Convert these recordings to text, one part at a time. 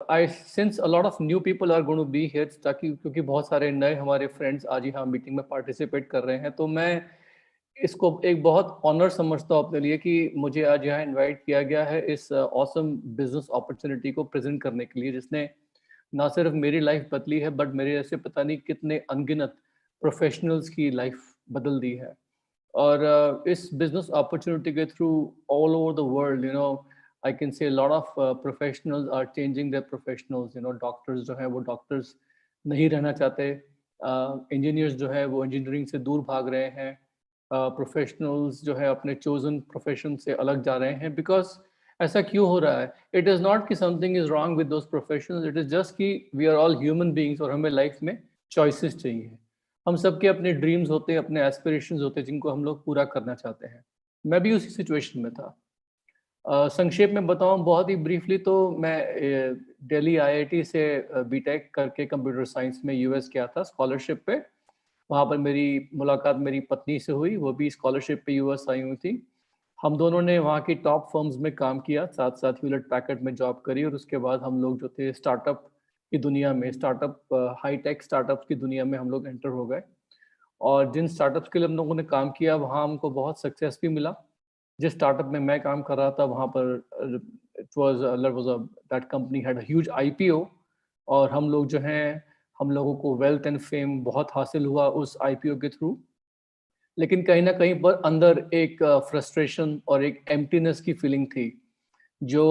I sense a lot of new people are going to be here, ताकि क्योंकि बहुत सारे नए हमारे फ्रेंड्स आज ही हम मीटिंग में पार्टिसिपेट कर रहे हैं, तो मैं इसको एक बहुत ऑनर समझता हूँ अपने लिए कि मुझे आज यहाँ इनवाइट किया गया है इस ऑसम बिजनेस अपॉर्चुनिटी को प्रेजेंट करने के लिए, जिसने ना सिर्फ मेरी लाइफ बदली है बट मेरे ऐसे पता नहीं कितने अनगिनत प्रोफेशनल्स की लाइफ बदल दी है। और इस बिजनेस अपॉर्चुनिटी के through all over the world, I can say lot of professionals are changing their professionals. Doctors जो है वो डॉक्टर्स नहीं रहना चाहते, इंजीनियर्स जो है वो इंजीनियरिंग से दूर भाग रहे हैं, प्रोफेशनल्स जो है अपने चोजन प्रोफेशन से अलग जा रहे हैं। बिकॉज ऐसा क्यों हो रहा है? इट इज़ नॉट कि something is wrong with those professionals, it is just कि we are all human beings और हमें लाइफ में चॉइसेस चाहिए। हम सबके अपने ड्रीम्स होते हैं, अपने एस्पिरेशंस होते हैं जिनको हम लोग पूरा करना चाहते हैं। मैं भी उसी सिचुएशन में था। संक्षेप में बताऊं बहुत ही ब्रीफली, तो मैं दिल्ली आईआईटी से बीटेक करके कंप्यूटर साइंस में यूएस गया था स्कॉलरशिप पे। वहाँ पर मेरी मुलाकात मेरी पत्नी से हुई, वो भी स्कॉलरशिप पे यूएस आई हुई थी। हम दोनों ने वहाँ की टॉप फर्म्स में काम किया, साथ साथ ह्यूलेट पैकर्ड में जॉब करी, और उसके बाद हम लोग जो थे स्टार्टअप की दुनिया में, हाई टेक स्टार्टअप्स की दुनिया में हम लोग एंटर हो गए। और जिन स्टार्टअप्स के लिए हम लोगों ने काम किया वहाँ हमको बहुत सक्सेस भी मिला। जिस स्टार्टअप में मैं काम कर रहा था वहाँ पर that company had a huge IPO, और हम लोग जो हैं, हम लोगों को वेल्थ एंड फेम बहुत हासिल हुआ उस आईपीओ के थ्रू। लेकिन कहीं ना कहीं पर अंदर एक फ्रस्ट्रेशन और एक एम्प्टीनेस की फीलिंग थी, जो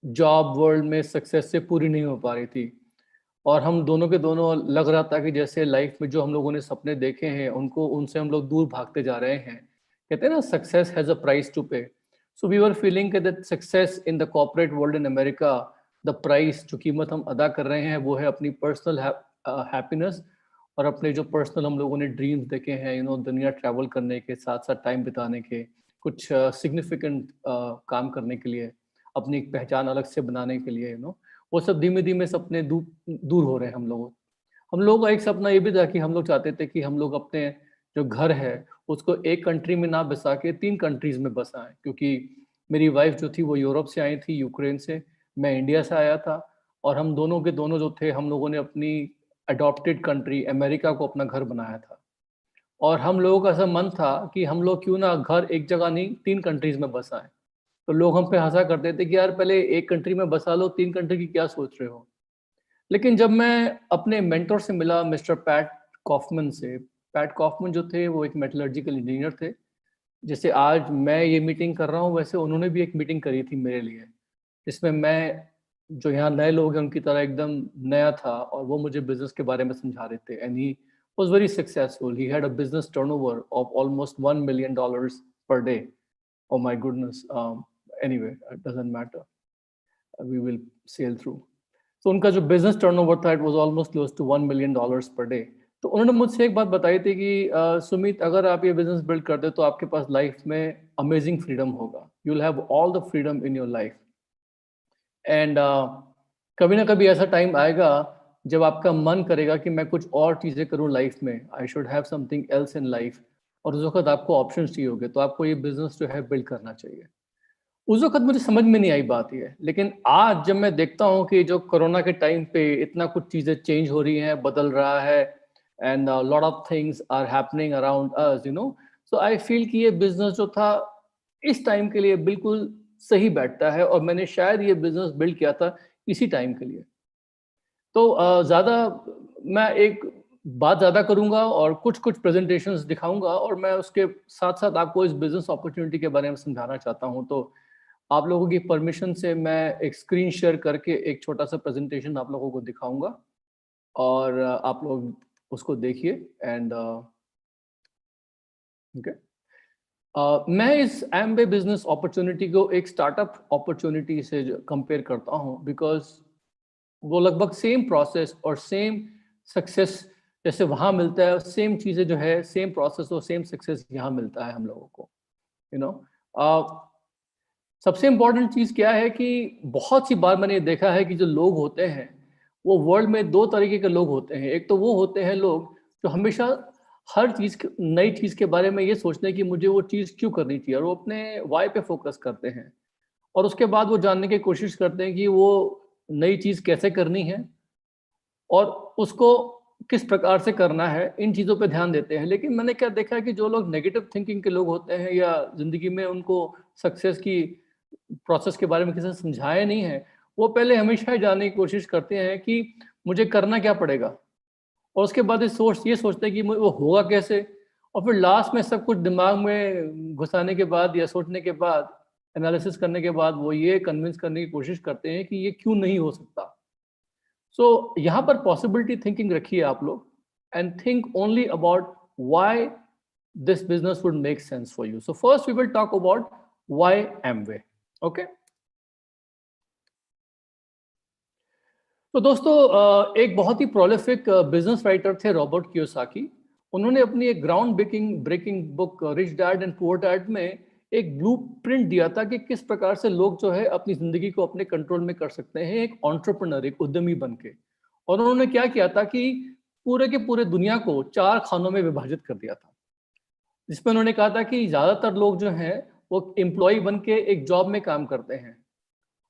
जॉब वर्ल्ड में सक्सेस से पूरी नहीं हो पा रही थी। और हम दोनों के दोनों लग रहा था कि जैसे लाइफ में जो हम लोगों ने सपने देखे हैं उनको उनसे हम लोग दूर भागते जा रहे हैं। कहते हैं ना, success has a price to pay. So we were feeling that success in the corporate world in America, the price, जो कीमत हम अदा कर रहे हैं वो है अपनी पर्सनल हैप्पीनेस, और अपने जो पर्सनल हम लोगों ने ड्रीम्स देखे हैं, दुनिया ट्रैवल करने के, साथ साथ टाइम बिताने के, कुछ सिग्निफिकेंट काम करने के लिए, अपनी एक पहचान अलग से बनाने के लिए, वो सब धीमे धीमे सपने दूर हो रहे हैं हम लोगों का एक सपना ये भी था कि हम लोग चाहते थे कि हम लोग अपने जो घर है उसको एक कंट्री में ना बसा के 3 कंट्रीज में बसाएं, क्योंकि मेरी वाइफ जो थी वो यूरोप से आई थी, यूक्रेन से, मैं इंडिया से आया था। और हम दोनों के दोनों जो थे, हम लोगों ने अपनी अडॉप्टेड कंट्री अमेरिका को अपना घर बनाया था। और हम लोगों का ऐसा मन था कि हम लोग क्यों ना घर एक जगह नहीं 3 कंट्रीज में बसाएं। तो लोग हम पे हंसा करते थे कि यार पहले एक कंट्री में बसा लो, 3 कंट्री की क्या सोच रहे हो। लेकिन जब मैं अपने मेंटर से मिला, मिस्टर पैट कॉफमन से, पैट कॉफमन जो थे वो एक मेटलर्जिकल इंजीनियर थे। जैसे आज मैं ये मीटिंग कर रहा हूँ, वैसे उन्होंने भी एक मीटिंग करी थी मेरे लिए, जिसमें मैं, जो यहाँ नए लोग हैं उनकी तरह एकदम नया था, और वो मुझे बिजनेस के बारे में समझा रहे थे। And he was very successful, he had a business turnover of almost $1 million per day. Oh my goodness. Anyway, it doesn't matter. We will sail through. तो उनका जो बिजनेस टर्नओवर था, it was almost close to $1 million per day. तो उन्होंने मुझसे एक बात बताई थी कि सुमित, अगर आप ये बिजनेस बिल्ड करते तो आपके पास लाइफ में अमेजिंग फ्रीडम होगा, you will have all the freedom in your life. And कभी ना कभी ऐसा टाइम आएगा जब आपका मन करेगा कि मैं कुछ और चीज़ें करूं लाइफ में, I should have something else in life, और उस वक्त आपको ऑप्शंस चाहिए होंगे, तो आपको ये बिजनेस जो है बिल्ड करना चाहिए। उस वक़्त मुझे समझ में नहीं आई बात ये, लेकिन आज जब मैं देखता हूँ कि जो कोरोना के टाइम पे इतना कुछ चीज़ें चेंज हो रही हैं, बदल रहा है, and lot of things are happening around us, so I feel कि ये बिज़नेस जो था इस टाइम के लिए बिल्कुल सही बैठता है, और मैंने शायद ये बिज़नेस बिल्ड किया था इसी टाइम के लिए। तो ज़्यादा मैं एक बात ज़्यादा करूँगा और कुछ-कुछ प्रेज़ेंटेशंस दिखाऊँगा, और मैं उसके साथ-साथ आपको इस बिज़नेस अपॉर्च्युनिटी के बारे में समझाना चाहता हूँ। तो आप लोगों की परमिशन से मैं एक स्क्रीन शेयर करके एक छोटा-सा प्रेज़ेंटेशन आप लोगों को दिखाऊँगा, और आप लोग उसको देखिए। And okay. मैं इस एमवे बिज़नेस अपॉर्च्युनिटी को एक स्टार्टअप अपॉर्च्युनिटी से कंपेयर करता हूँ, बिकॉज़ वो लगभग सेम प्रोसेस और सेम सक्सेस जैसे वहाँ मिलता है, सेम चीज़ें जो है, सेम प्रोसेस और सेम सक्सेस यहाँ मिलता है हम लोगों को, यू नो। सबसे इम्पोर्टेंट चीज़ क्या है कि बहुत सी बार मैंने देखा है कि जो लोग होते हैं, वो वर्ल्ड में 2 तरीके के लोग होते हैं। एक तो वो होते हैं लोग जो हमेशा हर चीज़ नई चीज़ के बारे में ये सोचते हैं कि मुझे वो चीज़ क्यों करनी चाहिए, और वो अपने व्हाय पे फ़ोकस करते हैं। और उसके बाद वो जानने की कोशिश करते हैं कि वो नई चीज कैसे करनी है और उसको किस प्रकार से करना है, इन चीज़ों पे ध्यान देते हैं। लेकिन मैंने क्या देखा है कि जो लोग नेगेटिव थिंकिंग के लोग होते हैं या ज़िंदगी में उनको सक्सेस की प्रोसेस के बारे में किसी ने समझाया नहीं है, वो पहले हमेशा ये जानने की कोशिश करते हैं कि मुझे करना क्या पड़ेगा, और उसके बाद ये सोचते हैं कि वो होगा कैसे, और फिर लास्ट में सब कुछ दिमाग में घुसाने के बाद या सोचने के बाद, एनालिसिस करने के बाद वो ये कन्विंस करने की कोशिश करते हैं कि ये क्यों नहीं हो सकता। सो यहाँ पर पॉसिबिलिटी थिंकिंग रखिए आप लोग, and think only about why this business would make sense for you. So first we will talk about why Amway. Okay. तो दोस्तों एक बहुत ही प्रोलिफिक बिजनेस राइटर थे रॉबर्ट कियोसाकी। उन्होंने अपनी एक ground breaking book rich dad and poor dad में एक ब्लूप्रिंट दिया था कि किस प्रकार से लोग जो है अपनी जिंदगी को अपने कंट्रोल में कर सकते हैं, एक एंटरप्रेन्योर, एक उद्यमी बन के। और उन्होंने क्या किया था कि पूरे के पूरे दुनिया को 4 खानों में विभाजित कर दिया था, जिसमें उन्होंने कहा था कि ज्यादातर लोग जो हैं वो एम्प्लॉय बन के एक जॉब में काम करते हैं,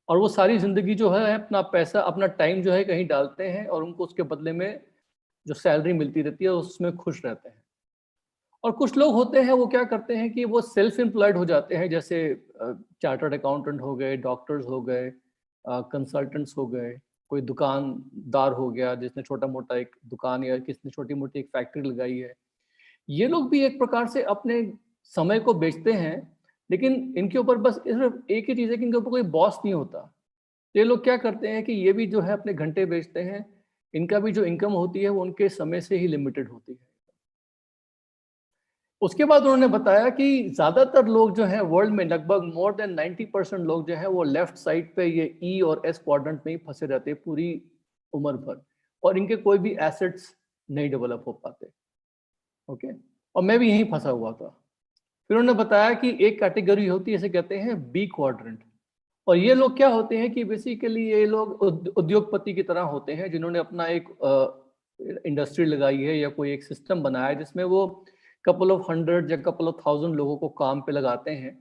और वो सारी जिंदगी जो है अपना पैसा, अपना टाइम जो है कहीं डालते हैं, और उनको उसके बदले में जो सैलरी मिलती रहती है उसमें खुश रहते हैं। और कुछ लोग होते हैं वो क्या करते हैं कि वो सेल्फ एम्प्लॉयड हो जाते हैं, जैसे चार्टर्ड अकाउंटेंट हो गए, डॉक्टर्स हो गए, कंसल्टेंट्स हो गए, कोई दुकानदार हो गया जिसने छोटा मोटा एक दुकान या किसने छोटी मोटी एक फैक्ट्री लगाई है। ये लोग भी एक प्रकार से अपने समय को बेचते हैं, लेकिन इनके ऊपर बस सिर्फ एक ही चीज़ है कि इनके ऊपर कोई बॉस नहीं होता। ये लोग क्या करते हैं कि ये भी जो है अपने घंटे बेचते हैं, इनका भी जो इनकम होती है वो उनके समय से ही लिमिटेड होती है। उसके बाद उन्होंने बताया कि ज़्यादातर लोग जो हैं वर्ल्ड में, लगभग मोर देन 90% लोग जो हैं वो लेफ्ट साइड पे ये ई और एस क्वाड्रेंट में ही फंसे रहते हैं पूरी उम्र भर, और इनके कोई भी एसेट्स नहीं डेवलप हो पाते। ओके, और मैं भी यहीं फंसा हुआ था। फिर उन्होंने बताया कि एक कैटेगरी होती है, इसे कहते हैं बी क्वाड्रेंट, और ये लोग क्या होते हैं कि बेसिकली ये लोग उद्योगपति की तरह होते हैं, जिन्होंने अपना एक इंडस्ट्री लगाई है या कोई एक सिस्टम बनाया है जिसमें वो कपल ऑफ 100 या कपल ऑफ 1000 लोगों को काम पे लगाते हैं।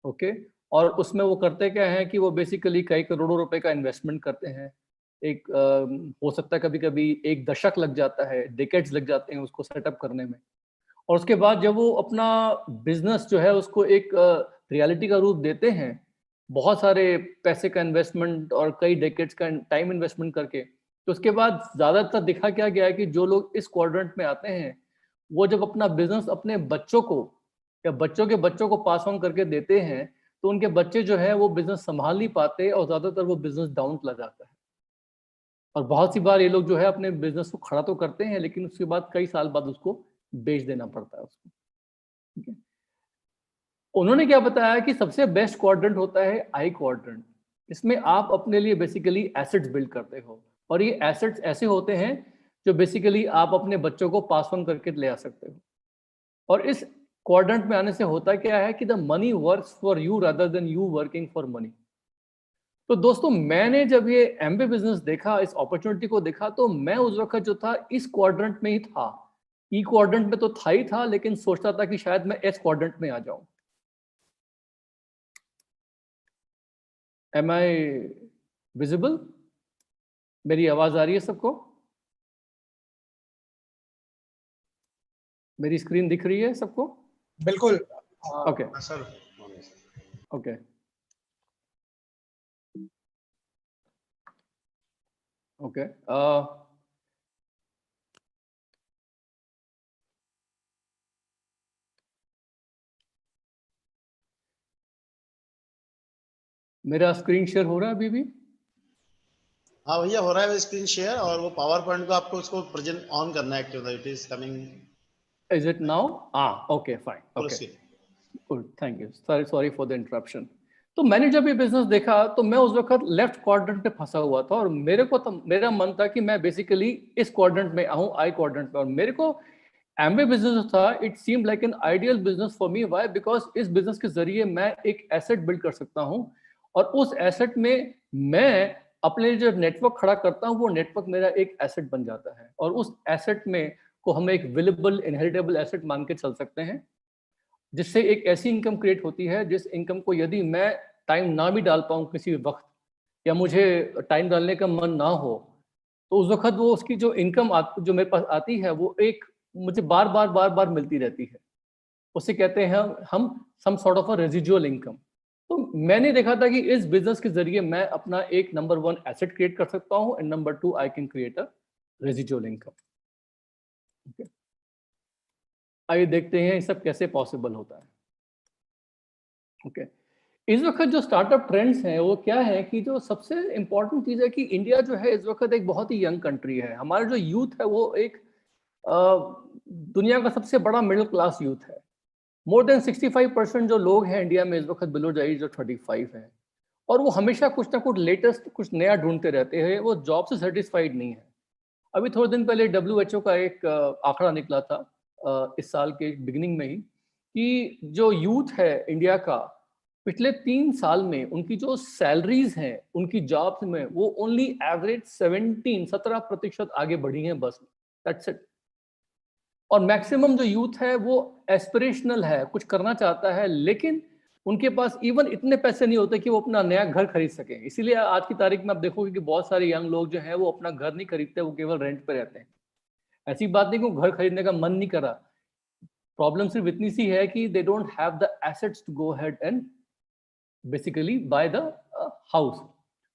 ओके, और उसमें वो करते क्या है कि वो बेसिकली कई करोड़ों रुपए का इन्वेस्टमेंट करते हैं। एक हो सकता है कभी कभी एक दशक लग जाता है, डिकेड्स लग जाते हैं उसको सेटअप करने में, और उसके बाद जब वो अपना बिजनेस जो है उसको एक रियलिटी का रूप देते हैं, बहुत सारे पैसे का इन्वेस्टमेंट और कई डेकेड्स का टाइम इन्वेस्टमेंट करके, तो उसके बाद ज़्यादातर दिखा क्या गया है कि जो लोग इस क्वाड्रेंट में आते हैं वो जब अपना बिजनेस अपने बच्चों को या बच्चों के बच्चों को पास ऑन करके देते हैं, तो उनके बच्चे जो है वो बिजनेस संभाल नहीं पाते और ज़्यादातर वो बिजनेस डाउन चला जाता है। और बहुत सी बार ये लोग जो है अपने बिजनेस को खड़ा तो करते हैं, लेकिन उसके बाद कई साल बाद उसको बेच देना पड़ता है उसको। ठीक है, उन्होंने क्या बताया कि सबसे बेस्ट क्वाड्रेंट होता है आई क्वाड्रेंट। इसमें आप अपने लिए बेसिकली एसेट्स बिल्ड करते हो, और ये एसेट्स ऐसे होते हैं जो बेसिकली आप अपने बच्चों को पास ऑन करके ले आ सकते हो। और इस क्वाड्रेंट में आने से होता क्या है कि the money works for you rather than you working for money. तो दोस्तों मैंने जब ये एमबे बिजनेस देखा, इस अपॉर्चुनिटी को देखा, तो मैं उस वक्त जो था इस क्वाड्रेंट में ही था। ई क्वाड्रेंट में तो था ही था, लेकिन सोचता था कि शायद मैं एस क्वाड्रेंट में आ जाऊं। Am I visible? मेरी आवाज आ रही है सबको? मेरी स्क्रीन दिख रही है सबको? बिल्कुल। Okay sir. ओके ओके मेरा स्क्रीन शेयर हो रहा है अभी भी? हाँ भैया, हो रहा है स्क्रीन शेयर, और वो पावर पॉइंट को आपको उसको प्रेजेंट ऑन करना है, active it is coming. Is it now? Okay fine, okay good, thank you, sorry for the interruption. तो मैंने जब ये बिजनेस देखा तो मैं उस वक्त लेफ्ट क्वाड्रेंट पे फंसा हुआ था, और मेरा मन था कि मैं बेसिकली इस क्वाड्रेंट में आऊं, आई क्वाड्रेंट में, और मेरे को एमबे बिजनेस था, it seemed like an ideal business for me. Why? Because इस बिजनेस के जरिए मैं एक एसेट बिल्ड कर सकता हूं, और उस एसेट में मैं अपने जो नेटवर्क खड़ा करता हूं वो नेटवर्क मेरा एक एसेट बन जाता है, और उस एसेट में को हम एक विलेबल इनहेरिटेबल एसेट मान के चल सकते हैं, जिससे एक ऐसी इनकम क्रिएट होती है जिस इनकम को यदि मैं टाइम ना भी डाल पाऊँ किसी वक्त, या मुझे टाइम डालने का मन ना हो, तो उस वक़्त वो उसकी जो इनकम जो मेरे पास आती है वो एक मुझे बार-बार मिलती रहती है। उसे कहते हैं हम some sort of a residual income. तो मैंने देखा था कि इस बिज़नेस के ज़रिए मैं अपना एक नंबर 1 एसेट क्रिएट कर सकता हूँ and number 2 I can create a residual income. Okay, आइए देखते हैं ये सब कैसे पॉसिबल होता है। ओके, इस वक़्त जो स्टार्टअप ट्रेंड्स हैं वो क्या है कि जो सबसे इम्पोर्टेंट चीज़ है कि इंडिया जो है इस वक़्त एक बहुत ही यंग कंट्री है। हमारा जो यूथ है वो एक अ, दुनिया का सबसे बड़ा मिडल क्लास यूथ है। मोर देन 65% जो लोग हैं इंडिया में इस वक़्त बिलो द एज ऑफ 35 हैं और वो हमेशा कुछ ना कुछ लेटेस्ट कुछ नया ढूँढते रहते हैं, वो जॉब से सैटिस्फाइड नहीं है। अभी थोड़े दिन पहले डब्ल्यूएचओ का एक आंकड़ा निकला था इस साल के बिगिनिंग में ही कि जो यूथ है इंडिया का पिछले 3 साल में उनकी जो सैलरीज हैं उनकी जॉब्स में वो ओनली एवरेज 17% आगे बढ़ी हैं बस। That's it. और मैक्सिमम जो यूथ है वो एस्पिरेशनल है, कुछ करना चाहता है, लेकिन उनके पास इवन इतने पैसे नहीं होते कि वो अपना नया घर खरीद सकें। इसीलिए आज की तारीख में आप देखोगे कि बहुत सारे यंग लोग जो हैं वो अपना घर नहीं खरीदते, वो केवल रेंट पे रहते हैं। ऐसी बात नहीं कि वो घर खरीदने का मन नहीं करा, प्रॉब्लम सिर्फ इतनी सी है कि they don't have the assets to go ahead and basically buy the house.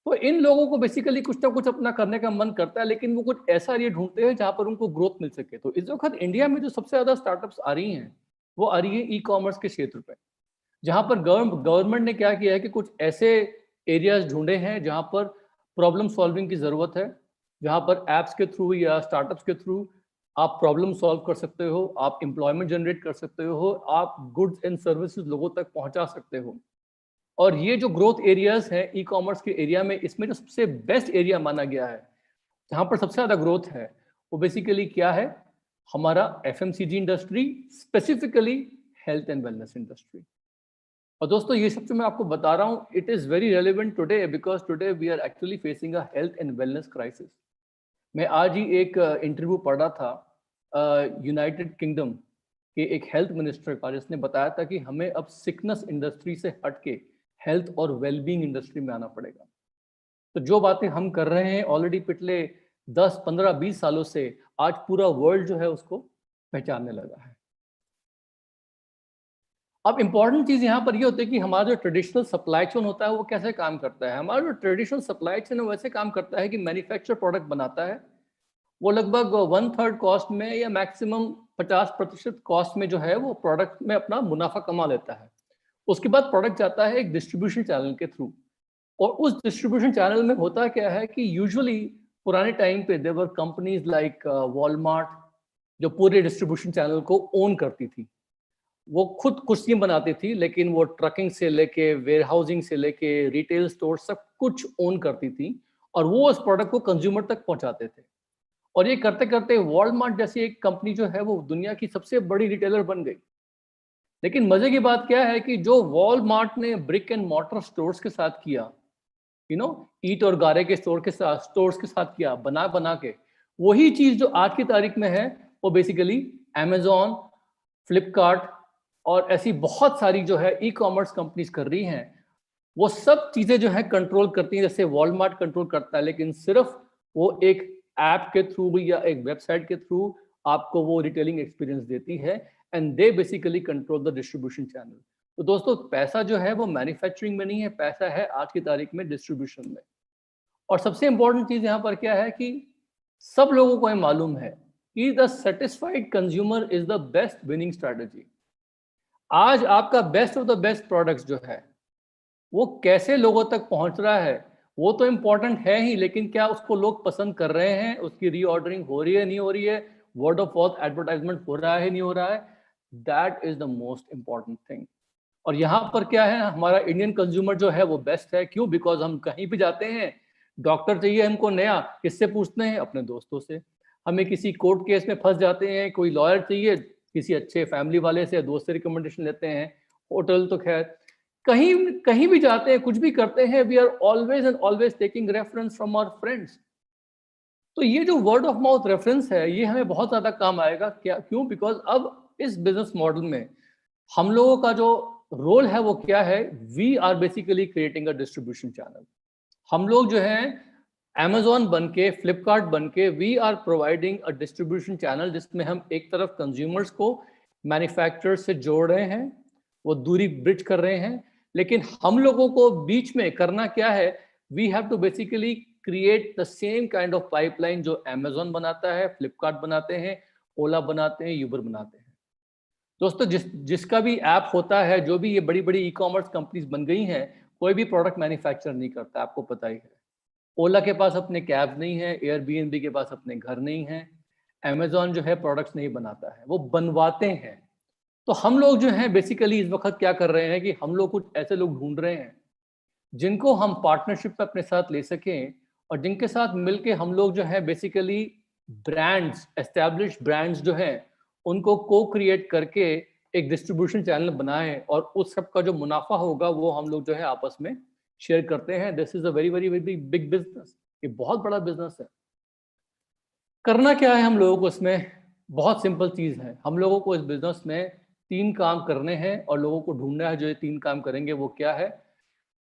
तो इन लोगों को बेसिकली कुछ ना कुछ अपना करने का मन करता है, लेकिन वो कुछ ऐसा एरिया ढूंढते हैं जहां पर उनको ग्रोथ मिल सके। तो इस वक्त इंडिया में जो सबसे ज्यादा स्टार्टअप्स आ रही हैं वो आ रही है ई कॉमर्स के क्षेत्र पे, जहां पर गवर्नमेंट ने क्या किया है कि कुछ ऐसे एरियाज ढूंढे हैं जहां पर प्रॉब्लम सॉल्विंग की जरूरत है, जहां पर एप्स के थ्रू या स्टार्टअप्स के थ्रू आप प्रॉब्लम सॉल्व कर सकते हो, आप एम्प्लॉयमेंट जनरेट कर सकते हो, आप गुड्स एंड सर्विसेज लोगों तक पहुंचा सकते हो। और ये जो ग्रोथ एरियाज हैं ई कॉमर्स के एरिया में, इसमें जो सबसे बेस्ट एरिया माना गया है जहाँ पर सबसे ज़्यादा ग्रोथ है वो बेसिकली क्या है, हमारा FMCG industry, specifically health and wellness industry. और दोस्तों ये सब जो मैं आपको बता रहा हूँ it is very relevant today because today we are actually facing a health and wellness crisis. मैं आज ही एक इंटरव्यू पढ़ रहा था यूनाइटेड किंगडम के एक हेल्थ मिनिस्टर का, जिसने बताया था कि हमें अब सिकनेस इंडस्ट्री से हट के हेल्थ और वेलबींग इंडस्ट्री में आना पड़ेगा। तो जो बातें हम कर रहे हैं ऑलरेडी पिछले 10, 15, 20 सालों से, आज पूरा वर्ल्ड जो है उसको पहचानने लगा है। अब इम्पॉर्टेंट चीज़ यहाँ पर ये होती है कि हमारा जो ट्रेडिशनल सप्लाई चेन होता है वो कैसे काम करता है। हमारा जो ट्रेडिशनल सप्लाई चेन है वैसे काम करता है कि मैन्युफैक्चर प्रोडक्ट बनाता है, वो लगभग 1/3 कॉस्ट में या मैक्सिमम 50% कॉस्ट में जो है वो प्रोडक्ट में अपना मुनाफा कमा लेता है। उसके बाद प्रोडक्ट जाता है एक डिस्ट्रीब्यूशन चैनल के थ्रू, और उस डिस्ट्रीब्यूशन चैनल में होता क्या है कि यूजुअली पुराने टाइम पे देवर कंपनीज लाइक वॉलमार्ट जो पूरे डिस्ट्रीब्यूशन चैनल को ओन करती थी। वो खुद कुर्सियां बनाती थी, लेकिन वो ट्रकिंग से लेके वेयर हाउसिंग से लेके रिटेल स्टोर सब कुछ ओन करती थी, और वो उस प्रोडक्ट को कंज्यूमर तक पहुंचाते थे। और ये करते करते वॉलमार्ट जैसी एक कंपनी जो है वो दुनिया की सबसे बड़ी रिटेलर बन गई। लेकिन मजे की बात क्या है कि जो वॉलमार्ट ने ब्रिक एंड मॉर्टर स्टोर्स के साथ किया, ईट और गारे के स्टोर्स के साथ किया, बना बना के, वही चीज जो आज की तारीख में है वो बेसिकली Amazon, फ्लिपकार्ट और ऐसी बहुत सारी जो है ई कॉमर्स कंपनीज कर रही हैं। वो सब चीजें जो है कंट्रोल करती हैं, जैसे वॉलमार्ट कंट्रोल करता है, लेकिन सिर्फ वो एक ऐप के थ्रू या एक वेबसाइट के थ्रू आपको वो रिटेलिंग एक्सपीरियंस देती है, and they basically control the distribution channel. तो दोस्तों पैसा जो है वो मैन्युफैक्चरिंग में नहीं है, पैसा है आज की तारीख में डिस्ट्रीब्यूशन में। और सबसे इंपॉर्टेंट चीज यहाँ पर क्या है कि सब लोगों को ये मालूम है कि the satisfied consumer is the best winning strategy. आज आपका best of the best products जो है वो कैसे लोगों तक पहुंच रहा है वो तो इम्पोर्टेंट है ही, लेकिन क्या उसको लोग पसंद कर रहे हैं, उसकी रीऑर्डरिंग हो रही है नहीं हो रही है, वर्ड ऑफ माउथ एडवर्टाइजमेंट हो रहा है नहीं हो रहा है, that is the most important thing. और यहाँ पर क्या है, हमारा इंडियन कंज्यूमर जो है वो बेस्ट है। क्यों? बिकॉज हम कहीं भी जाते हैं, डॉक्टर चाहिए हमको नया, किससे पूछते हैं? अपने दोस्तों से। हमें किसी कोर्ट केस में फंस जाते हैं, कोई लॉयर चाहिए, किसी अच्छे फैमिली वाले से, दोस्त से रिकमेंडेशन लेते हैं। होटल तो खैर, कहीं कहीं भी जाते हैं, कुछ भी करते हैं, we are always and always taking reference from our friends. तो ये जो वर्ड ऑफ माउथ रेफरेंस है ये हमें बहुत ज्यादा काम आएगा। क्या? क्यों? बिकॉज अब इस बिजनेस मॉडल में हम लोगों का जो रोल है वो क्या है, we are basically creating a distribution channel. हम लोग जो है Amazon बन के, फ्लिपकार्ट बन के, we are providing a distribution channel जिसमें हम एक तरफ कंज्यूमर्स को मैन्युफैक्चरर्स से जोड़ रहे हैं, वो दूरी ब्रिज कर रहे हैं, लेकिन हम लोगों को बीच में करना क्या है, we have to basically create the same kind of pipeline जो Amazon बनाता है, फ्लिपकार्ट बनाते हैं, ओला बनाते हैं, यूबर बनाते हैं। दोस्तों जिसका भी ऐप होता है, जो भी ये बड़ी बड़ी ई कॉमर्स कंपनीज बन गई हैं, कोई भी प्रोडक्ट मैन्युफैक्चर नहीं करता, आपको पता ही है। ओला के पास अपने कैब नहीं है, एयरबीएनबी के पास अपने घर नहीं है, अमेजॉन जो है प्रोडक्ट्स नहीं बनाता है, वो बनवाते हैं। तो हम लोग जो है बेसिकली इस वक्त क्या कर रहे हैं कि हम लोग कुछ ऐसे लोग ढूंढ रहे हैं जिनको हम पार्टनरशिप पे अपने साथ ले सकें, और जिनके साथ मिलके हम लोग जो है बेसिकली ब्रांड्स, एस्टैब्लिश ब्रांड्स जो हैं उनको को क्रिएट करके एक डिस्ट्रीब्यूशन चैनल बनाएं, और उस सब का जो मुनाफा होगा वो हम लोग जो है आपस में शेयर करते हैं। This is a very very very big business, ये बहुत बड़ा बिजनेस है। करना क्या है हम लोगों को इसमें? बहुत सिंपल चीज़ है, हम लोगों को इस बिजनेस में 3 काम करने हैं और लोगों को ढूंढना है जो ये 3 काम करेंगे। वो क्या है?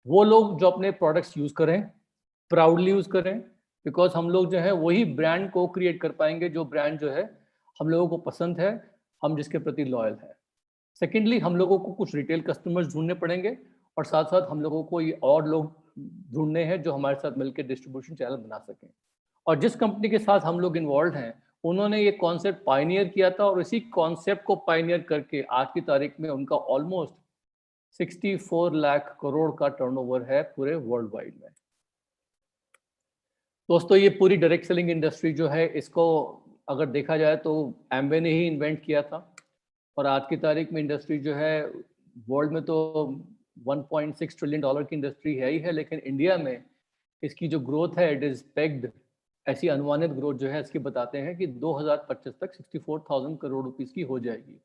वो लोग जो अपने प्रोडक्ट्स यूज़ करें, प्राउडली यूज़ करें, बिकॉज हम लोग जो है वही ब्रांड को क्रिएट कर पाएंगे जो ब्रांड जो है हम लोगों को पसंद है, हम जिसके प्रति लॉयल है। सेकेंडली, हम लोगों को कुछ रिटेल कस्टमर्स ढूंढने पड़ेंगे, और साथ साथ हम लोगों को ये और लोग ढूंढने हैं जो हमारे साथ मिलकर डिस्ट्रीब्यूशन चैनल बना सकें। और जिस कंपनी के साथ हम लोग इन्वॉल्व हैं, उन्होंने ये कॉन्सेप्ट पायनियर किया था, और इसी कॉन्सेप्ट को पायनियर करके आज की तारीख में उनका ऑलमोस्ट 64 लाख करोड़ का टर्नओवर है पूरे वर्ल्ड वाइड में। दोस्तों, ये पूरी डायरेक्ट सेलिंग इंडस्ट्री जो है, इसको अगर देखा जाए तो एम्वे ने ही इन्वेंट किया था, और आज की तारीख में इंडस्ट्री जो है वर्ल्ड में तो 1.6 ट्रिलियन डॉलर की इंडस्ट्री है ही है, लेकिन इंडिया में इसकी जो ग्रोथ है, इट इज़ पेग्ड, ऐसी अनुमानित ग्रोथ जो है इसकी बताते हैं कि 2025 तक 64,000 करोड़ रुपीस की हो जाएगी।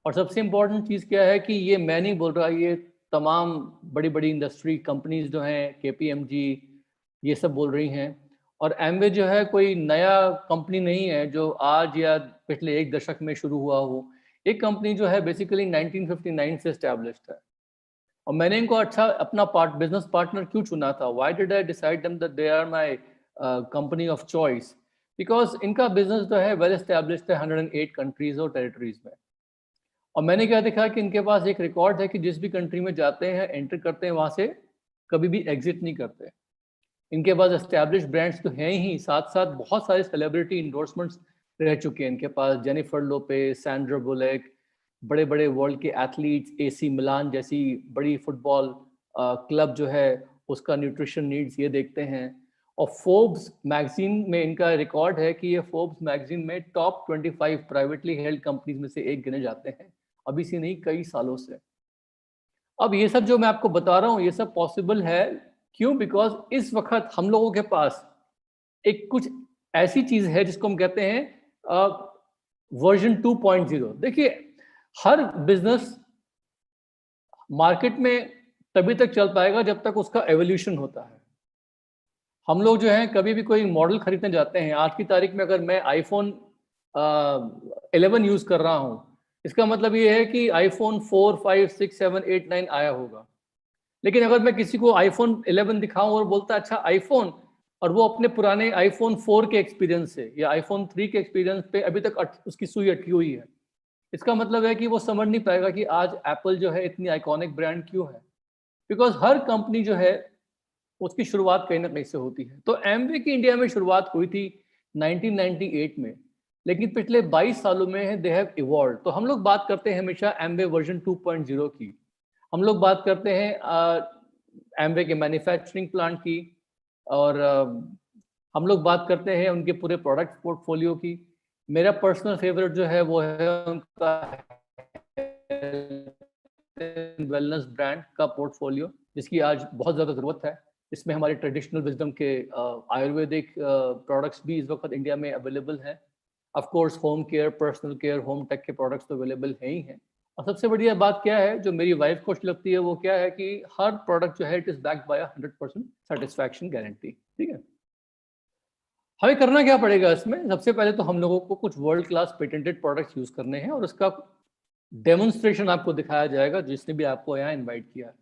और सबसे इम्पोर्टेंट चीज़ क्या है कि ये मैं नहीं बोल रहा, ये तमाम बड़ी बड़ी इंडस्ट्री कंपनीज जो हैं, KPMG, ये सब बोल रही हैं। और एमवे जो है कोई नया कंपनी नहीं है जो आज या पिछले 1 दशक में शुरू हुआ हो। एक कंपनी जो है बेसिकली 1959 से एस्टैब्लिश्ड है, और मैंने इनको अच्छा अपना बिजनेस पार्टनर क्यों चुना था? Why did I decide them that they are my company of choice? Because इनका बिजनेस जो है वेल एस्टैब्लिश्ड है 108 कंट्रीज और टेरिटरीज में। और मैंने क्या देखा कि इनके पास एक रिकॉर्ड है कि जिस भी कंट्री में जाते हैं, एंटर करते हैं, वहाँ से कभी भी एग्जिट नहीं करते। इनके पास एस्टैब्लिश ब्रांड्स तो हैं ही, साथ साथ बहुत सारे सेलिब्रिटी इंडोर्समेंट्स रह चुके हैं इनके पास। जेनिफर लोपेज, सैंड्रा बुलेक, बड़े बड़े वर्ल्ड के एथलीट्स, AC मिलान जैसी बड़ी फुटबॉल क्लब जो है उसका न्यूट्रिशन नीड्स ये देखते हैं। और फोर्ब्स मैगजीन में इनका रिकॉर्ड है कि ये फोर्ब्स मैगजीन में टॉप 25 प्राइवेटली हेल्ड कंपनीज में से एक गिने जाते हैं, अभी से नहीं कई सालों से। अब ये सब जो मैं आपको बता रहा हूँ, ये सब पॉसिबल है क्यों? बिकॉज इस वक्त हम लोगों के पास एक कुछ ऐसी चीज है जिसको हम कहते हैं वर्जन 2.0। देखिए, हर बिजनेस मार्केट में तभी तक चल पाएगा जब तक उसका एवोल्यूशन होता है। हम लोग जो है कभी भी कोई मॉडल खरीदने जाते हैं, आज की तारीख में अगर मैं iPhone 11 यूज कर रहा हूं, इसका मतलब ये है कि iPhone 4, 5, 6, 7, 8, 9 आया होगा। लेकिन अगर मैं किसी को iPhone 11 दिखाऊं और बोलता है अच्छा iPhone, और वो अपने पुराने iPhone 4 के एक्सपीरियंस से या iPhone 3 के एक्सपीरियंस पे अभी तक उसकी सुई अटकी हुई है, इसका मतलब है कि वो समझ नहीं पाएगा कि आज एप्पल जो है इतनी आइकॉनिक ब्रांड क्यों है। बिकॉज हर कंपनी जो है उसकी शुरुआत कहीं ना कहीं से होती है। तो एमवे की इंडिया में शुरुआत हुई थी 1998 में, लेकिन पिछले 22 सालों में दे हैव इवॉल्व। तो हम लोग बात करते हैं हमेशा एमवे वर्जन 2.0 की, हम लोग बात करते हैं एमवे के मैन्युफैक्चरिंग प्लांट की, और हम लोग बात करते हैं उनके पूरे प्रोडक्ट पोर्टफोलियो की। मेरा पर्सनल फेवरेट जो है वो है उनका वेलनेस ब्रांड का पोर्टफोलियो, जिसकी आज बहुत ज़्यादा ज़रूरत है। इसमें हमारे ट्रेडिशनल विजडम के आयुर्वेदिक प्रोडक्ट्स भी इस वक्त इंडिया में अवेलेबल हैं। Of course home care, personal care, home tech के प्रोडक्ट्स तो अवेलेबल हैं ही हैं। और सबसे बढ़िया बात क्या है जो मेरी वाइफ को अच्छी लगती है, वो क्या है कि हर प्रोडक्ट जो है it is backed by 100% satisfaction guarantee. ठीक है, हमें करना क्या पड़ेगा इसमें? सबसे पहले तो हम लोगों को कुछ world class patented products use करने हैं, और उसका डेमोन्स्ट्रेशन आपको दिखाया जाएगा जिसने भी आपको यहाँ इन्वाइट किया है।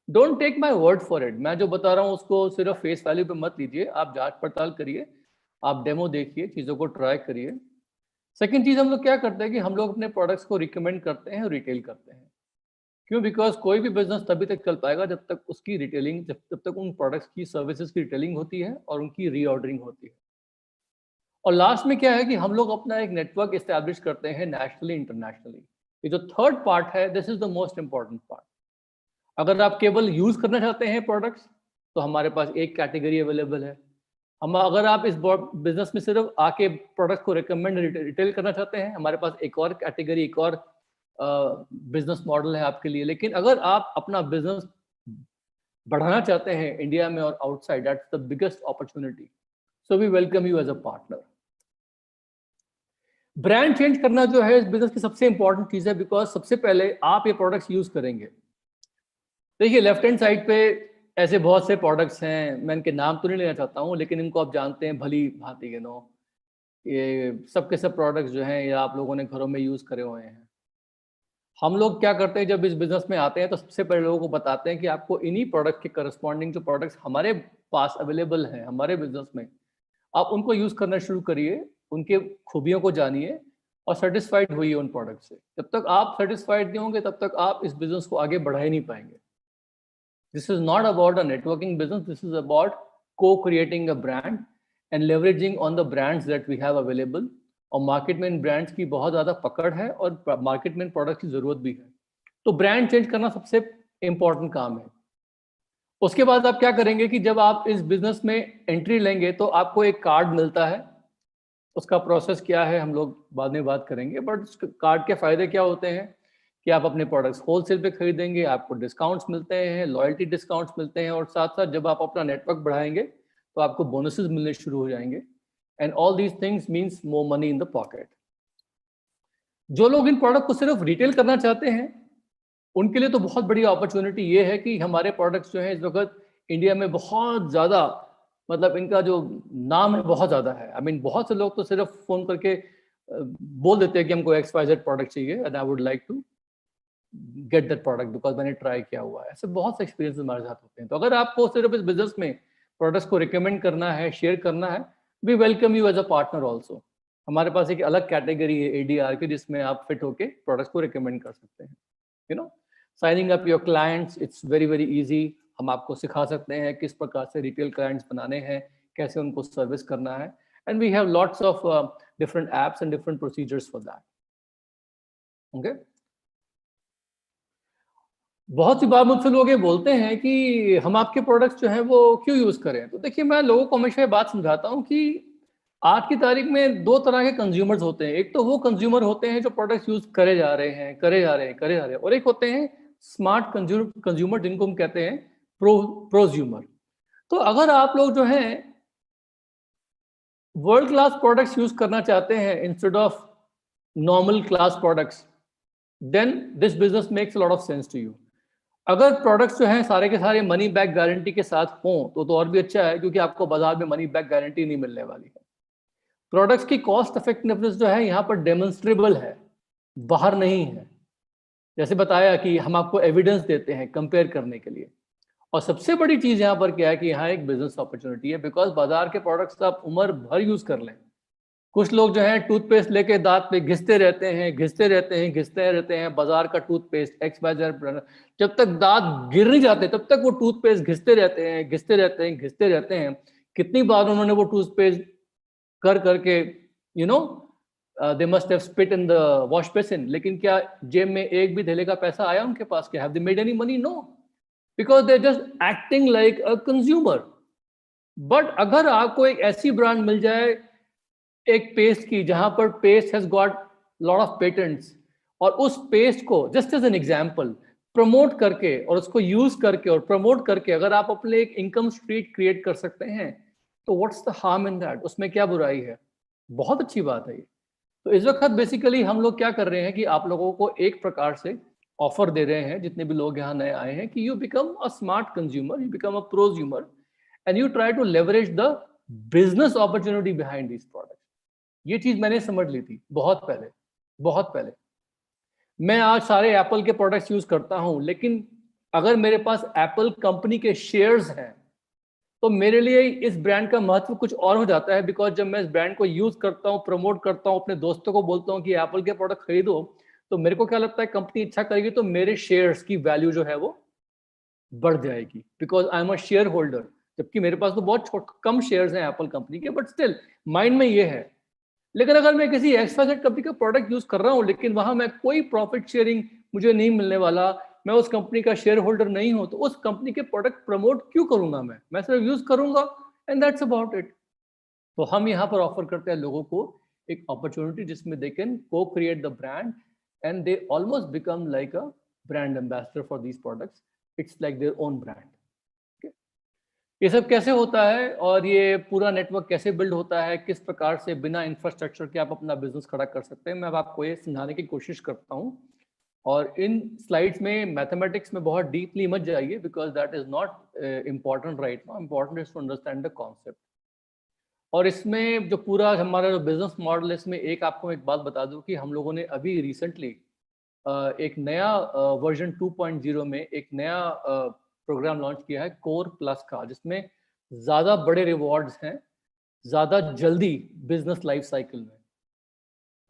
Don't take my word for it, मैं जो बता रहा हूँ उसको सिर्फ फेस वैल्यू पे मत लीजिए, आप जांच पड़ताल करिए, आप डेमो देखिए, चीज़ों को ट्राई करिए। सेकंड चीज़ हम लोग क्या करते हैं कि हम लोग अपने प्रोडक्ट्स को रिकमेंड करते हैं और रिटेल करते हैं। क्यों? बिकॉज़ कोई भी बिज़नेस तभी तक चल पाएगा जब तक उसकी रिटेलिंग, जब तक उन प्रोडक्ट्स की, सर्विसेज़ की रिटेलिंग होती है और उनकी रीऑर्डरिंग होती है। और लास्ट में क्या है कि हम लोग अपना एक नेटवर्क एस्टैब्लिश करते हैं नेशनली, इंटरनेशनली। ये जो थर्ड पार्ट है, this is the most important part. अगर आप केवल यूज़ करना चाहते हैं प्रोडक्ट्स, तो हमारे पास एक कैटेगरी अवेलेबल है। हम अगर आप इस बिज़नेस में सिर्फ आके प्रोडक्ट को रिकमेंड रिटेल करना चाहते हैं, हमारे पास एक और कैटेगरी, एक और बिज़नेस मॉडल है आपके लिए। लेकिन अगर आप अपना बिज़नेस बढ़ाना चाहते हैं इंडिया में और outside, that's the biggest opportunity. So we welcome you as a partner. Brand change करना जो है इस बिज़नेस की सबसे इंपॉर्टेंट चीज़ है, बिकॉज़ सबसे पहले आप ये प्रोडक्ट्स यूज़ करेंगे। देखिए लेफ्ट हैंड साइड पे ऐसे बहुत से प्रोडक्ट्स हैं, मैं इनके नाम तो नहीं लेना चाहता हूँ, लेकिन इनको आप जानते हैं भली भांति, ये सब के सब प्रोडक्ट्स जो हैं ये आप लोगों ने घरों में यूज़ करे हुए हैं। हम लोग क्या करते हैं, जब इस बिज़नेस में आते हैं तो सबसे पहले लोगों को बताते हैं कि आपको इन्हीं प्रोडक्ट के करस्पॉन्डिंग जो प्रोडक्ट्स हमारे पास अवेलेबल हैं हमारे बिज़नेस में, आप उनको यूज़ करना शुरू करिए, उनके खूबियों को जानिए और सैटिस्फाइड होइए उन प्रोडक्ट से। जब तक आप सैटिस्फाइड नहीं होंगे तब तक आप इस बिज़नेस को आगे बढ़ा ही नहीं पाएंगे। This is not about a networking business. This is about co-creating a brand and leveraging on the brands that we have available. और मार्केट में इन ब्रांड्स की बहुत ज़्यादा पकड़ है और मार्केट में इन प्रोडक्ट की ज़रूरत भी है। तो ब्रांड चेंज करना सबसे इम्पॉर्टेंट काम है। उसके बाद आप क्या करेंगे कि जब आप इस बिजनेस में एंट्री लेंगे तो आपको एक कार्ड मिलता है। उसका प्रोसेस क्या है हम लोग बाद में बात करेंगे, बट उस कार्ड के फ़ायदे क्या होते हैं कि आप अपने प्रोडक्ट्स होलसेल पे खरीदेंगे, आपको डिस्काउंट्स मिलते हैं, लॉयल्टी डिस्काउंट्स मिलते हैं और साथ-साथ जब आप अपना नेटवर्क बढ़ाएँगे, तो आपको बोनसेस मिलने शुरू हो जाएँगे and all these things means more money in the pocket. जो लोग इन प्रोडक्ट को सिर्फ रिटेल करना चाहते हैं, उनके लिए तो बहुत बड़ी अपॉर्चुनिटी ये है कि हमारे प्रोडक्ट्स जो हैं इस वक़्त इंडिया में बहुत ज़्यादा, मतलब इनका जो नाम है बहुत ज़्यादा है। आई मीन बहुत से लोग तो सिर्फ फ़ोन करके बोल देते हैं कि हमको XYZ प्रोडक्ट चाहिए and I would like to get that product because मैंने ट्राई किया हुआ है। ऐसे बहुत से एक्सपीरियंस हमारे साथ होते हैं। तो अगर आपको सिर्फ इस बिज़नेस में प्रोडक्ट्स को रिकमेंड करना है, शेयर करना है, we welcome you as a partner also. हमारे पास एक अलग कैटेगरी है ADR की, जिसमें आप फिट होके प्रोडक्ट्स को रिकमेंड कर सकते हैं। You know, signing up your clients, it's very very easy. हम आपको सिखा सकते हैं किस प्रकार से रिटेल क्लाइंट्स बनाने हैं, कैसे उनको सर्विस करना है, and we have lots of different apps and different procedures for that. Okay, बहुत सी बार मुझसे लोग ये बोलते हैं कि हम आपके प्रोडक्ट्स जो हैं वो क्यों यूज़ करें? तो देखिए मैं लोगों को हमेशा ये बात समझाता हूँ कि आज की तारीख में 2 तरह के कंज्यूमर्स होते हैं। एक तो वो कंज्यूमर होते हैं जो प्रोडक्ट्स यूज़ करे जा रहे हैं, करे जा रहे हैं, करे जा रहे हैं, और एक होते हैं स्मार्ट कंज्यूमर जिनको हम कहते हैं प्रोज्यूमर। तो अगर आप लोग जो हैं वर्ल्ड क्लास प्रोडक्ट्स यूज़ करना चाहते हैं instead of normal class products, then this business makes a lot of sense to you. अगर प्रोडक्ट्स जो हैं सारे के सारे मनी बैक गारंटी के साथ हों तो और भी अच्छा है, क्योंकि आपको बाजार में मनी बैक गारंटी नहीं मिलने वाली है। प्रोडक्ट्स की कॉस्ट इफेक्टिवनेस जो है यहाँ पर डेमोन्स्ट्रेबल है, बाहर नहीं है। जैसे बताया कि हम आपको एविडेंस देते हैं कंपेयर करने के लिए। और सबसे बड़ी चीज़ यहाँ पर क्या है कि यहाँ एक बिजनेस अपॉर्चुनिटी है, बिकॉज बाजार के प्रोडक्ट्स आप उम्र भर यूज़ कर लें। कुछ लोग जो है टूथपेस्ट लेके दांत पे घिसते रहते हैं, घिसते रहते हैं, घिसते रहते हैं। बाजार का टूथपेस्ट XYZ ब्रांड, जब तक दांत गिर नहीं जाते तब तक वो टूथपेस्ट घिसते रहते हैं, घिसते रहते हैं, घिसते रहते हैं। कितनी बार उन्होंने वो टूथपेस्ट कर करके they must have spit in the wash basin, लेकिन क्या जेब में एक भी धेले का पैसा आया उनके पास? क्या have they made any money? No, because they just acting like a consumer. But अगर आपको एक ऐसी ब्रांड मिल जाए, एक पेस्ट की, जहां पर paste has got lot of patents, और उस पेस्ट को just as an example promote करके और उसको यूज करके और प्रमोट करके अगर आप अपने एक इनकम स्ट्रीट क्रिएट कर सकते हैं, तो what's the harm in that? उसमें क्या बुराई है? बहुत अच्छी बात है ये। तो इस वक्त बेसिकली हम लोग क्या कर रहे हैं कि आप लोगों को एक प्रकार से ऑफर दे रहे हैं, जितने भी लोग यहाँ नए आए हैं, कि you become a smart consumer, you become a prosumer, and you try to leverage the business opportunity behind this product. ये चीज मैंने समझ ली थी बहुत पहले, बहुत पहले। मैं आज सारे एप्पल के प्रोडक्ट्स यूज करता हूं, लेकिन अगर मेरे पास एप्पल कंपनी के शेयर्स हैं तो मेरे लिए इस ब्रांड का महत्व कुछ और हो जाता है, बिकॉज जब मैं इस ब्रांड को यूज करता हूँ, प्रमोट करता हूँ, अपने दोस्तों को बोलता हूँ कि एप्पल के प्रोडक्ट खरीदो, तो मेरे को क्या लगता है कंपनी अच्छा करेगी तो मेरे शेयर्स की वैल्यू जो है वो बढ़ जाएगी, because I am a share holder. जबकि मेरे पास तो बहुत कम शेयर्स हैं एप्पल कंपनी के, बट स्टिल माइंड में ये है। लेकिन अगर मैं किसी एक्सवाइजेड कंपनी का प्रोडक्ट यूज कर रहा हूँ लेकिन वहां मैं कोई प्रॉफिट शेयरिंग मुझे नहीं मिलने वाला, मैं उस कंपनी का शेयर होल्डर नहीं हूं, तो उस कंपनी के प्रोडक्ट प्रमोट क्यों करूंगा? मैं सिर्फ यूज करूंगा एंड दैट्स अबाउट इट। तो हम यहाँ पर ऑफर करते हैं लोगों को एक अपॉर्चुनिटी जिसमें दे कैन को create the brand and they almost become like a brand ambassador for these products. It's like their own brand. ये सब कैसे होता है और ये पूरा नेटवर्क कैसे बिल्ड होता है, किस प्रकार से बिना इंफ्रास्ट्रक्चर के आप अपना बिजनेस खड़ा कर सकते हैं, मैं अब आपको ये समझाने की कोशिश करता हूँ। और इन स्लाइड्स में मैथमेटिक्स में बहुत डीपली मत जाइए, because that is not important right now. Important is to understand the concept. और इसमें जो पूरा हमारा जो बिजनेस मॉडल है, इसमें एक आपको एक बात बता दूं कि हम लोगों ने अभी रिसेंटली एक नया वर्जन 2.0 में एक नया प्रोग्राम लॉन्च किया है, कोर प्लस का, जिसमें ज़्यादा बड़े रिवॉर्ड्स हैं ज़्यादा जल्दी बिजनेस लाइफ साइकिल में।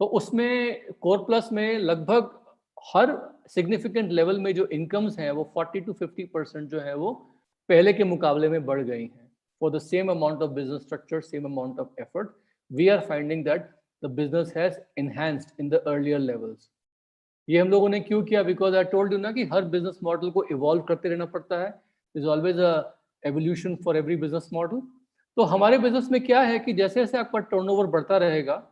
तो उसमें कोर प्लस में लगभग हर सिग्निफिकेंट लेवल में जो इनकम्स हैं वो 40 to 50% जो है वो पहले के मुकाबले में बढ़ गई हैं। For the same amount of business structure, same amount of effort, we are finding that the business has enhanced in the earlier levels. ये हम लोगों ने क्यों किया? बिकॉज आई टोल्ड यू ना कि हर बिजनेस मॉडल को इवॉल्व करते रहना पड़ता है। Is always a evolution for every business model. तो हमारे बिजनेस में क्या है कि जैसे जैसे आपका टर्नओवर बढ़ता रहेगा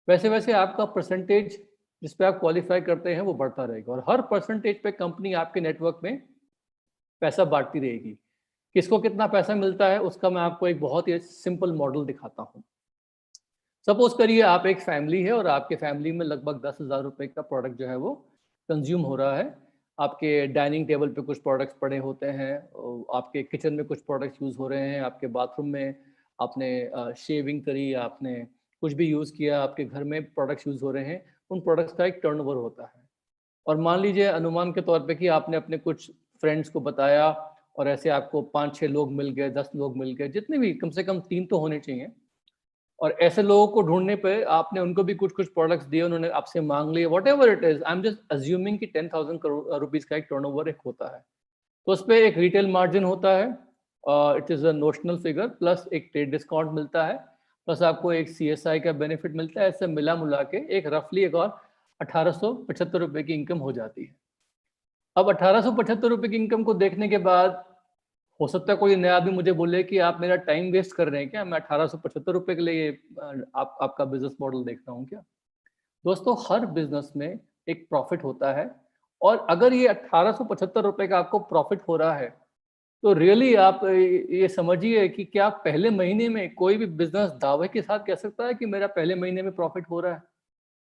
वैसे वैसे आपका परसेंटेज जिस पे आप क्वालिफाई करते हैं वो बढ़ता रहेगा, और हर परसेंटेज पे कंपनी आपके नेटवर्क में पैसा बांटती रहेगी। किसको कितना पैसा मिलता है उसका मैं आपको एक बहुत ही सिंपल मॉडल दिखाता हूँ। सपोज करिए आप एक फैमिली है और आपके फैमिली में लगभग 10,000 रुपए का प्रोडक्ट जो है वो कंज्यूम हो रहा है। आपके डाइनिंग टेबल पे कुछ प्रोडक्ट्स पड़े होते हैं, आपके किचन में कुछ प्रोडक्ट्स यूज़ हो रहे हैं, आपके बाथरूम में आपने शेविंग करी, आपने कुछ भी यूज़ किया, आपके घर में प्रोडक्ट्स यूज़ हो रहे हैं, उन प्रोडक्ट्स का एक टर्नओवर होता है। और मान लीजिए अनुमान के तौर पे कि आपने अपने कुछ फ्रेंड्स को बताया और ऐसे आपको 5-6 लोग मिल गए, 10 लोग मिल गए, जितने भी, कम से कम 3 तो होने चाहिए। और ऐसे लोगों को ढूंढने पे आपने उनको भी कुछ कुछ प्रोडक्ट्स दिए, उन्होंने आपसे मांग लिए, what ever it is. I am just assuming कि 10,000 करोड़ रुपीज का एक टर्नओवर एक होता है। तो उस पर एक रिटेल मार्जिन होता है, it is a notional figure, plus एक ट्रेड डिस्काउंट मिलता है, प्लस आपको एक CSI का बेनिफिट मिलता है। ऐसे मिला मुला के एक रफली एक और 1875 रुपए की इनकम हो जाती है। अब 1875 रुपए की इनकम को देखने के बाद हो सकता है कोई नया भी मुझे बोले कि आप मेरा टाइम वेस्ट कर रहे हैं क्या, मैं 1875 रुपए के लिए आपका बिजनेस मॉडल देख रहा हूँ क्या? दोस्तों, हर बिजनेस में एक प्रॉफिट होता है, और अगर ये 1875 रुपए का आपको प्रॉफिट हो रहा है तो रियली आप ये समझिए कि क्या पहले महीने में कोई भी बिजनेस दावे के साथ कह सकता है कि मेरा पहले महीने में प्रॉफिट हो रहा है?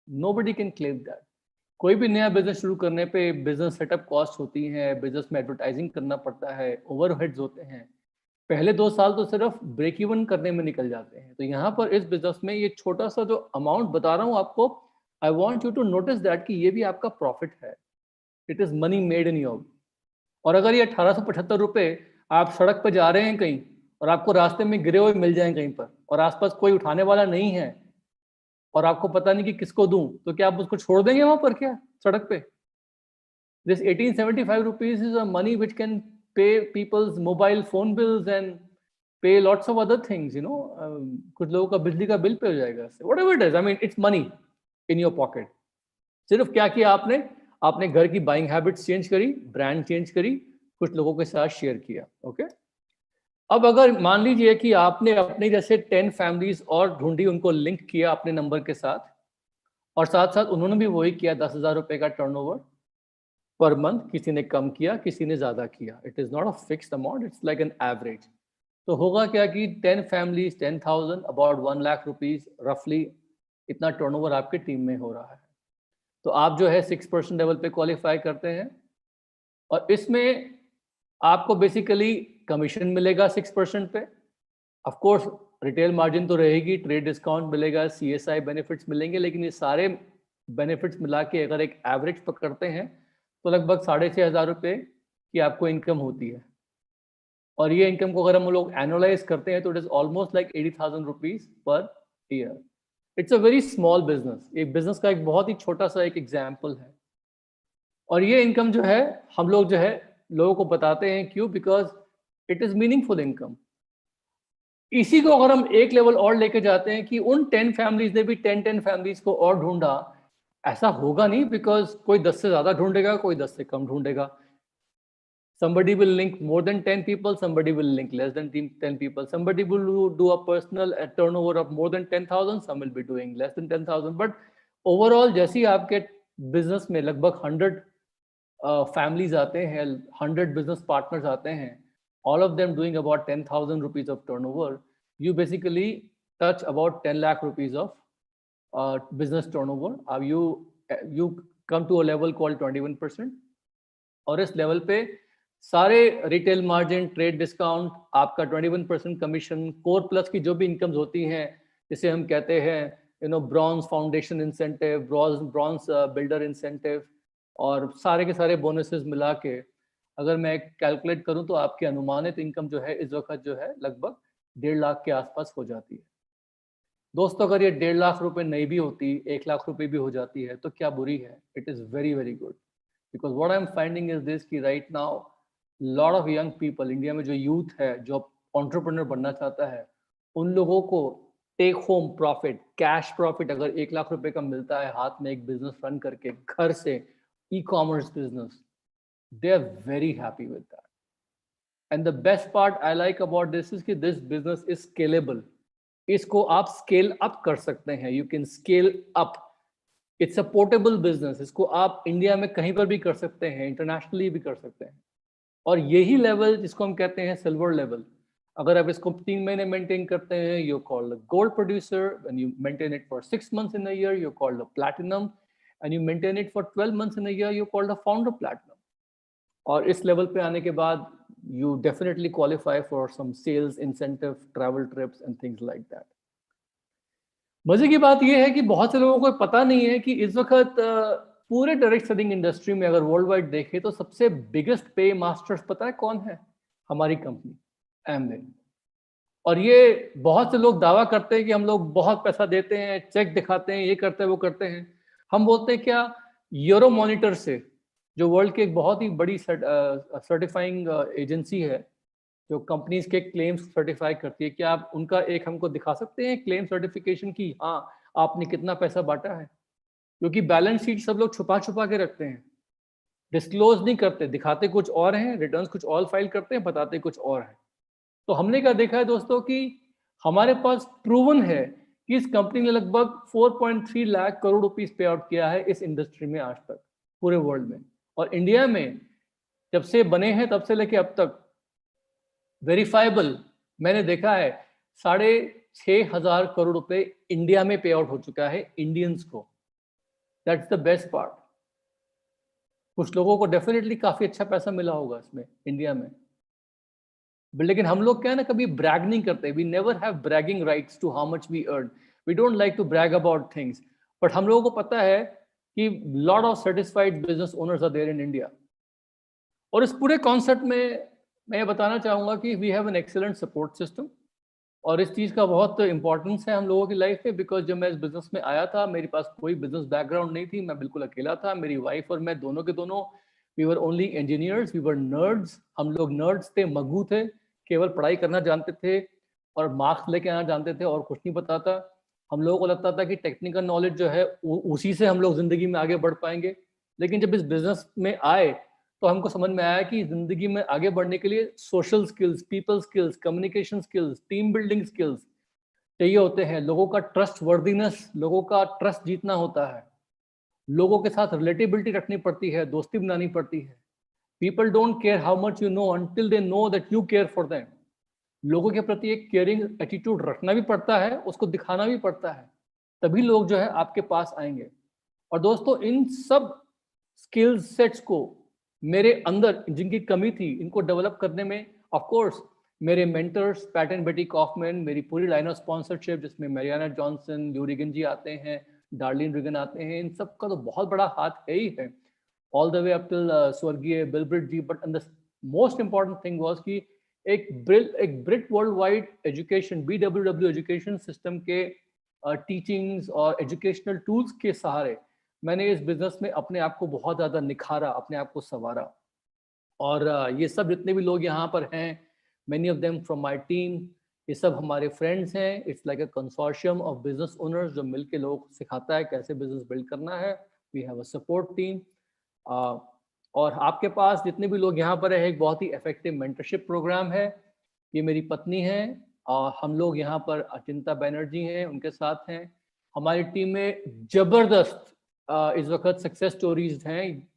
Nobody can claim that. कोई भी नया बिजनेस शुरू करने पे बिजनेस सेटअप कॉस्ट होती है, बिजनेस में एडवर्टाइजिंग करना पड़ता है, ओवरहेड्स होते हैं। पहले 2 साल तो सिर्फ ब्रेक इवन करने में निकल जाते हैं। तो यहाँ पर इस बिजनेस में ये छोटा सा जो अमाउंट बता रहा हूँ आपको, I want you to notice that कि ये भी आपका प्रॉफिट है। It is money made in your. और अगर ये 1875 रुपए आप सड़क पर जा रहे हैं कहीं और आपको रास्ते में गिरे हुए मिल जाएं कहीं पर, और आसपास कोई उठाने वाला नहीं है, और आपको पता नहीं कि किसको दूं, तो क्या आप उसको छोड़ देंगे वहां पर क्या सड़क पे? This 1875 rupees is a money which can pay people's mobile phone bills and pay lots of other things, you know. कुछ लोगों का बिजली का बिल पे हो जाएगा इससे। Whatever it is, I mean, it's money in your pocket. सिर्फ क्या किया आपने? आपने घर की बाइंग हैबिट्स चेंज करी, ब्रांड चेंज करी, कुछ लोगों के साथ शेयर किया। ओके, अब अगर मान लीजिए कि आपने अपने जैसे 10 फैमिलीज और ढूंढी, उनको लिंक किया अपने नंबर के साथ, और साथ साथ उन्होंने भी वही किया, 10,000 रुपए का टर्नओवर पर मंथ। किसी ने कम किया, किसी ने ज्यादा किया। It is not a fixed amount, it's like an average. तो होगा क्या कि 10 फैमिलीज, 10,000, अबाउट 1 लाख रुपीज रफली, इतना टर्नओवर आपके टीम में हो रहा है। तो आप जो है 6% लेवल पे क्वालिफाई करते हैं, और इसमें आपको बेसिकली कमीशन मिलेगा 6% पे। ऑफ कोर्स रिटेल मार्जिन तो रहेगी, ट्रेड डिस्काउंट मिलेगा, CSI बेनिफिट्स मिलेंगे, लेकिन ये सारे बेनिफिट्स मिला के अगर एक एवरेज पकड़ते हैं तो लगभग 6,500 रुपये कि आपको इनकम होती है। और ये इनकम को अगर हम लोग एनालाइज करते हैं तो it is almost like 80,000 rupees per year. It's a very small business, एक बिजनेस का एक बहुत ही छोटा सा एक एग्जाम्पल है। और ये इनकम जो है हम लोग जो है लोगों को बताते हैं, क्यों? Because it is meaningful income. इसी को अगर हम एक लेवल और लेके जाते हैं कि उन 10 फैमिलीज ने भी 10 फैमिलीज को और ढूंढा, ऐसा होगा नहीं, बिकॉज कोई 10 से ज्यादा ढूंढेगा, कोई 10 से कम ढूंढेगा। Somebody will link more than 10 people, somebody will link less than 10 people, somebody will do a personal turnover of more than 10,000, some will be doing less than 10,000, but overall जैसे ही आपके बिजनेस में लगभग 100 families आते हैं, 100 business partners आते हैं, all of them doing about 10,000 rupees of turnover, you basically touch about 10 lakh rupees of business turnover. You come to a level called 21%, और इस लेवल पे सारे रिटेल मार्जिन, ट्रेड डिस्काउंट, आपका 21% commission, core plus की जो भी incomes होती हैं, जिसे हम कहते हैं bronze foundation incentive, bronze builder incentive, और सारे के सारे बोनसेस मिला के अगर मैं कैलकुलेट करूं तो आपकी अनुमानित इनकम जो है इस वक्त जो है लगभग 1.5 लाख के आसपास हो जाती है। दोस्तों, अगर ये 1.5 लाख रुपए नहीं भी होती, 1 लाख रुपए भी हो जाती है तो क्या बुरी है? It is very very good, because what I am finding is this कि right now lot of young people, India में जो यूथ है जो एंटरप्रेन्योर बनना चाहता है, उन लोगों को take home profit, cash profit अगर 1 लाख रुपए का मिलता है हाथ में, एक बिजनेस रन करके घर से, e commerce business, they are very happy with that. And the best part I like about this इज कि दिस बिजनेस इज स्केलेबल। इसको आप स्केल अप कर सकते हैं, you can scale up. It's a portable business, इसको आप India में कहीं पर भी कर सकते हैं, इंटरनेशनली भी कर सकते हैं। और यही लेवल जिसको हम कहते हैं सिल्वर लेवल, अगर आप इसको 3 महीने मेंटेन करते हैं, you called the gold producer, when you maintain it for 6 months in a year, you called the platinum, and you maintain it for 12 months in a year, you called the founder platinum. और इस level पे आने के बाद you definitely qualify for some sales incentive, travel trips and things like that. मजे की बात यह है कि बहुत से लोगों को पता नहीं है कि इस वक्त पूरे डायरेक्ट सेलिंग इंडस्ट्री में अगर वर्ल्ड वाइड देखें तो सबसे बिगेस्ट पे मास्टर्स पता है कौन है? हमारी कंपनी एमवे। और ये बहुत से लोग दावा करते हैं कि हम लोग बहुत पैसा देते हैं, चेक दिखाते हैं, ये करते हैं, वो करते हैं। हम बोलते हैं क्या, यूरो मॉनिटर से, जो वर्ल्ड की एक बहुत ही बड़ी सर्टिफाइंग एजेंसी है जो कंपनीज के क्लेम्स सर्टिफाई करती है, क्या आप उनका एक हमको दिखा सकते हैं क्लेम सर्टिफिकेशन की, हाँ आपने कितना पैसा बांटा है? क्योंकि बैलेंस शीट सब लोग छुपा छुपा के रखते हैं, डिस्क्लोज नहीं करते, दिखाते कुछ और हैं, रिटर्न्स कुछ और फाइल करते हैं, बताते कुछ और है। तो हमने क्या देखा है दोस्तों कि हमारे पास प्रूवन है कि इस कंपनी ने लगभग 4.3 लाख करोड़ रुपीस पे आउट किया है इस इंडस्ट्री में आज तक, पूरे वर्ल्ड में। और इंडिया में जब से बने हैं तब से लेके अब तक वेरीफाइबल मैंने देखा है 6,500 करोड़ रुपए इंडिया में पे आउट हो चुका है इंडियंस को। That's the best part. कुछ लोगों को डेफिनेटली काफी अच्छा पैसा मिला होगा इसमें इंडिया में, लेकिन हम लोग क्या है ना, कभी ब्रैग नहीं करते। We never have bragging rights to how much we earn, we don't like to brag about things, but हम लोगों को पता है कि lot of satisfied business owners are there in India. और इस पूरे कॉन्सेप्ट में मैं बताना चाहूँगा कि we have an excellent support system, और इस चीज़ का बहुत इंपॉर्टेंस है हम लोगों की लाइफ में। बिकॉज जब मैं इस बिजनेस में आया था, मेरे पास कोई बिजनेस बैकग्राउंड नहीं थी, मैं बिल्कुल अकेला था। मेरी वाइफ और मैं दोनों के दोनों we were only engineers, we were nerds. हम लोग नर्ड्स थे, मग्गू थे, केवल पढ़ाई करना जानते थे और मार्क्स लेके आना जानते थे और कुछ नहीं पता था। हम लोगों को लगता था कि टेक्निकल नॉलेज जो है उसी से हम लोग ज़िंदगी में आगे बढ़ पाएंगे। लेकिन जब इस बिजनेस में आए तो हमको समझ में आया कि ज़िंदगी में आगे बढ़ने के लिए social skills, people skills, communication skills, team building skills चाहिए होते हैं। लोगों का ट्रस्ट वर्दीनेस, लोगों का ट्रस्ट जीतना होता है, लोगों के साथ रिलेटिबिलिटी रखनी पड़ती है, दोस्ती बनानी पड़ती है। People don't care how much you know until they know that you care for them. लोगों के प्रति एक केयरिंग एटीट्यूड रखना भी पड़ता है, उसको दिखाना भी पड़ता है, तभी लोग जो है आपके पास आएंगे। और दोस्तों, इन सब स्किल सेट्स को मेरे अंदर जिनकी कमी थी, इनको डेवलप करने में ऑफ कोर्स मेरे मेंटर्स पैट एंड बेटी कॉफमैन, मेरी पूरी लाइन ऑफ स्पॉन्सरशिप जिसमें मैरियाना जॉनसन, ल्यू रिगन जी आते हैं, डार्लिन रिगन आते हैं, इन सब का तो बहुत बड़ा हाथ है ही है, all the way up till स्वर्गीय Bill Britt ji. But most important thing was कि एक Britt world wide education BWW education system के टीचिंग्स और एजुकेशनल टूल्स के सहारे मैंने इस बिजनेस में अपने आप को बहुत ज़्यादा निखारा, अपने आप को संवारा। और ये सब जितने भी लोग यहाँ पर हैं, many of them from my team, ये सब हमारे फ्रेंड्स हैं। It's like a consortium of business owners जो मिलके लोगों को सिखाता है कैसे बिजनेस बिल्ड करना है। We have a support team. और आपके पास जितने भी लोग यहाँ पर है, एक बहुत ही इफेक्टिव मेंटरशिप प्रोग्राम है। ये मेरी पत्नी है और हम लोग यहाँ पर अचिंता बनर्जी हैं, उनके साथ हैं। हमारी टीम में जबरदस्त इस वक्त सक्सेस स्टोरीज हैं।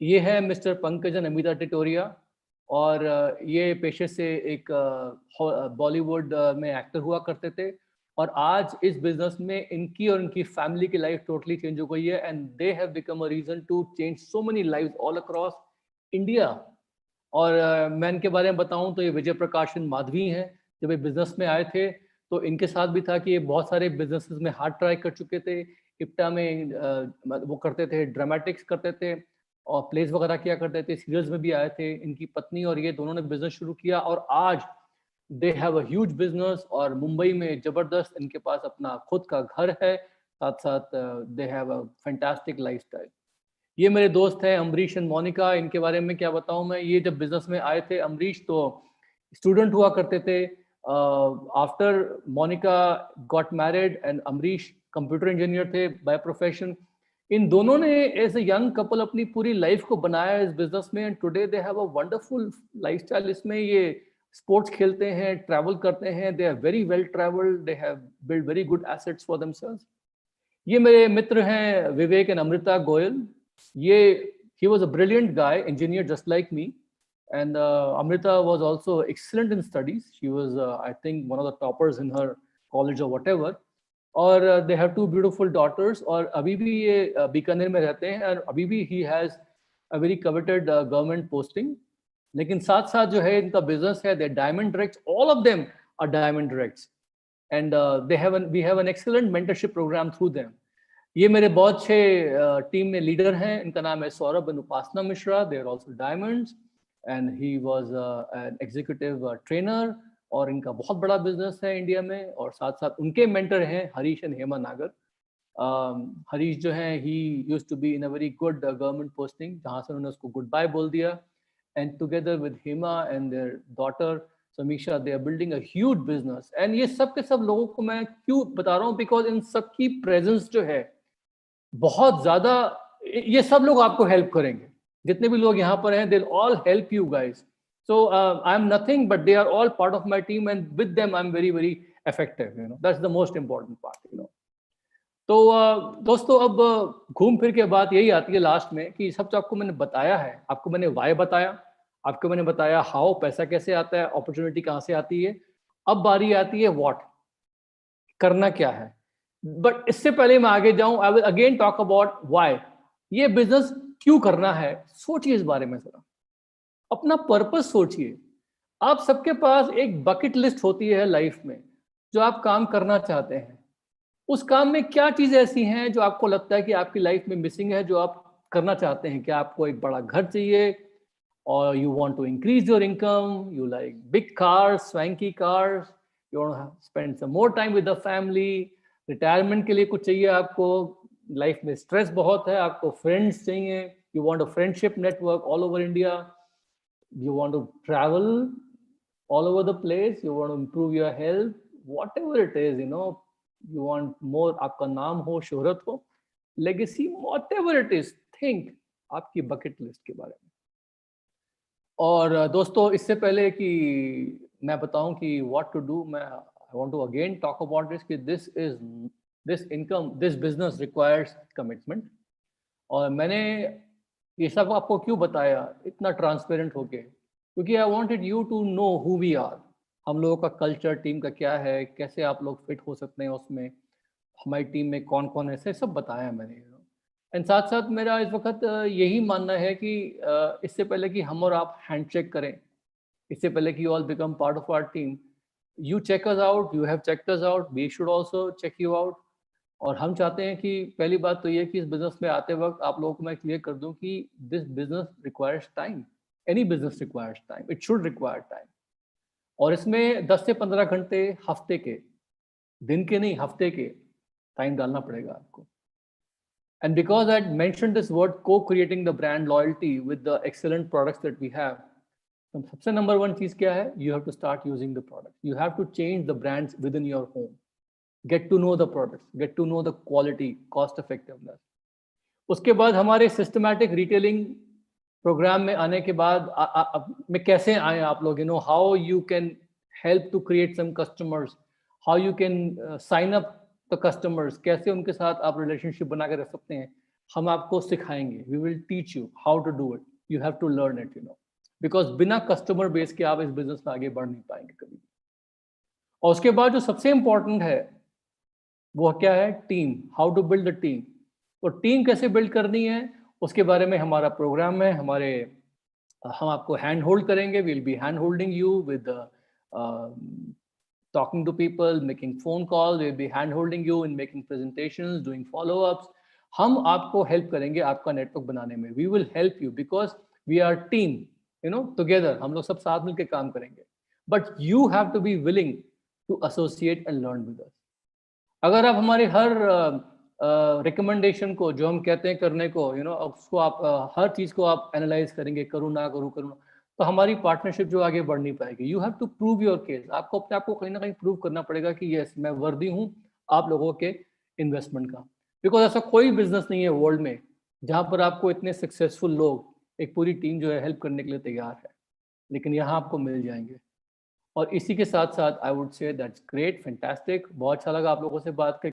ये है मिस्टर पंकजन अमिता टिटोरिया, और ये पेशे से एक बॉलीवुड में एक्टर हुआ करते थे, और आज इस बिजनेस में इनकी और इनकी फैमिली की लाइफ टोटली चेंज हो गई है, and they have become a reason to change so many lives all across India. और मैं इनके बारे में बताऊं तो ये विजय प्रकाशन माधवी हैं। जब ये बिजनेस में आए थे तो इनके साथ भी था कि ये बहुत सारे बिजनेसेस में हार्ड ट्राई कर चुके थे। इप्टा में वो करते थे, ड्रामेटिक्स करते थे और प्लेस वगैरह किया करते थे, सीरियल्स में भी आए थे। इनकी पत्नी और ये दोनों ने बिजनेस शुरू किया और आज दे हैव अ ह्यूज बिजनेस, और मुंबई में जबरदस्त इनके पास अपना खुद का घर है, साथ साथ दे हैव अ फैंटास्टिक लाइफस्टाइल। ये मेरे दोस्त हैं अमरीश एंड मोनिका। इनके बारे में क्या बताऊं मैं, ये जब बिजनेस में आए थे, अमरीश तो स्टूडेंट हुआ करते थे। After Monika got married and Amrish computer engineer थे बाय प्रोफेशन। इन दोनों ने एज ए यंग कपल अपनी पूरी लाइफ को बनाया इस बिजनेस में, and today they have a wonderful lifestyle. इसमें ये स्पोर्ट्स खेलते हैं, ट्रैवल करते हैं, they are very well travelled, they have build very good assets for themselves. ये मेरे मित्र हैं विवेक एंड अमृता गोयल। ये he was a brilliant guy, engineer just like me, and Amrita was also excellent in studies. She was I think one of the toppers in her college or whatever. और they have two beautiful daughters, और अभी भी ये बीकानेर में रहते हैं, और अभी भी he has a very coveted government posting। लेकिन साथ साथ जो है इनका बिजनेस है, they're diamond directs, all of them are diamond directs, and we have an excellent mentorship program through them। ये मेरे बहुत अच्छे टीम में लीडर हैं। इनका नाम है Saurabh and Upasana Mishra. They are also diamonds, and he was an executive trainer, और इनका बहुत बड़ा बिजनेस है इंडिया में। और साथ साथ उनके मेंटर हैं हरीश एंड हेमा नागर। हरीश जो है ही used to be in a very good government posting, जहाँ से उन्होंने उसको गुड बाय बोल दिया, and together with Hema and their daughter Samiksha they are building a huge business. And ये सब के सब लोगों को मैं क्यों बता रहा हूँ, बिकॉज इन सबकी प्रेजेंस जो है बहुत ज्यादा, ये सब लोग आपको हेल्प करेंगे। जितने भी लोग यहाँ पर हैं, they all help you guys. So I am nothing but they are all part of my team, and with them I am very very effective, you know, that's the most important part, you know. तो दोस्तों, अब घूम फिर के बात यही आती है लास्ट में कि सब जो आपको मैंने बताया है, आपको मैंने वाई बताया, आपको मैंने बताया हाउ, पैसा कैसे आता है, अपॉर्चुनिटी कहाँ से आती है। अब बारी आती है व्हाट, करना क्या है। बट इससे पहले मैं आगे जाऊं, I will again talk about why. ये बिजनेस क्यों करना है, सोचिए इस बारे में जरा, अपना पर्पस सोचिए। आप सबके पास एक बकेट लिस्ट होती है लाइफ में, जो आप काम करना चाहते हैं। उस काम में क्या चीज ऐसी हैं जो आपको लगता है कि आपकी लाइफ में मिसिंग है, जो आप करना चाहते हैं? क्या आपको एक बड़ा घर चाहिए, और you want to increase your income, you like big cars, swanky cars, you want to spend some more time with the family, retirement के लिए कुछ चाहिए आपको, लाइफ में स्ट्रेस बहुत है, आपको फ्रेंड्स चाहिए, you want a friendship network all over India, you want to travel all over the place, you want to improve your health, whatever it is, you know, you want more, आपका नाम हो, शोहरत हो, legacy, whatever it is, think आपकी bucket list के बारे में। और दोस्तों, इससे पहले कि मैं बताऊं कि what to do, मैं I want to again talk about this कि this business requires commitment। और मैंने ये सब आपको क्यों बताया इतना ट्रांसपेरेंट होके, क्योंकि I wanted you to know who we are, हम लोगों का कल्चर टीम का क्या है, कैसे आप लोग फिट हो सकते हैं उसमें, हमारी टीम में कौन कौन ऐसे, सब बताया मैंने। एंड साथ साथ मेरा इस वक्त यही मानना है कि इससे पहले कि हम और आप हैंडशेक करें, इससे पहले कि you all become part of our team, you check us out, you have checked us out, we should also check you out. और हम चाहते हैं कि पहली बात तो ये कि इस बिजनेस में आते वक्त आप लोगों को मैं क्लियर कर दूं कि this business requires time. Any business requires time, it should require time. और इसमें 10 से 15 घंटे हफ्ते के, दिन के नहीं, हफ्ते के टाइम डालना पड़ेगा आपको। And because I mentioned this word co-creating the brand loyalty with the excellent products that we have, तो सबसे नंबर वन चीज क्या है? You have to start using the product. You have to change the brands within your home. Get to know the products, get to know the quality, cost effectiveness. उसके बाद हमारे systematic retailing programme में आने के बाद में कैसे आए आप लोग, how you can help to create some customers, how you can sign up the customers, कैसे उनके साथ आप रिलेशनशिप बना के रख सकते हैं, हम आपको सिखाएंगे। We will teach you how to do it, you have to learn it, because बिना कस्टमर बेस के आप इस बिजनेस में आगे बढ़ नहीं पाएंगे कभी। और उसके बाद जो सबसे इंपॉर्टेंट है वो क्या है? Team. How to build a team. तो टीम कैसे बिल्ड करनी है उसके बारे में हमारा प्रोग्राम है। हम आपको हैंड होल्ड करेंगे, will be hand holding you with talking to people, making phone calls, we'll be hand holding you in making presentations, doing follow-ups. हम आपको हेल्प करेंगे आपका नेटवर्क बनाने में। We will help you because we are team, together. हम लोग सब साथ मिलकर काम करेंगे। But you have to be willing to associate and learn with us. अगर आप हमारे हर रिकमेंडेशन को, जो हम कहते हैं करने को, उसको आप हर चीज़ को आप एनालाइज करेंगे, करूँ ना करूँ, तो हमारी पार्टनरशिप जो आगे बढ़ नहीं पाएगी। You have to prove your case. आपको अपने आप को कहीं ना कहीं प्रूव करना पड़ेगा कि यस, मैं वर्दी हूँ आप लोगों के इन्वेस्टमेंट का। बिकॉज ऐसा कोई बिजनेस नहीं है वर्ल्ड में जहाँ पर आपको इतने सक्सेसफुल लोग, एक पूरी टीम जो है हेल्प करने के लिए तैयार है, लेकिन यहाँ आपको मिल जाएंगे। और इसी के साथ साथ I would say that's great, fantastic, बहुत अच्छा लगा आप लोगों से बात करके।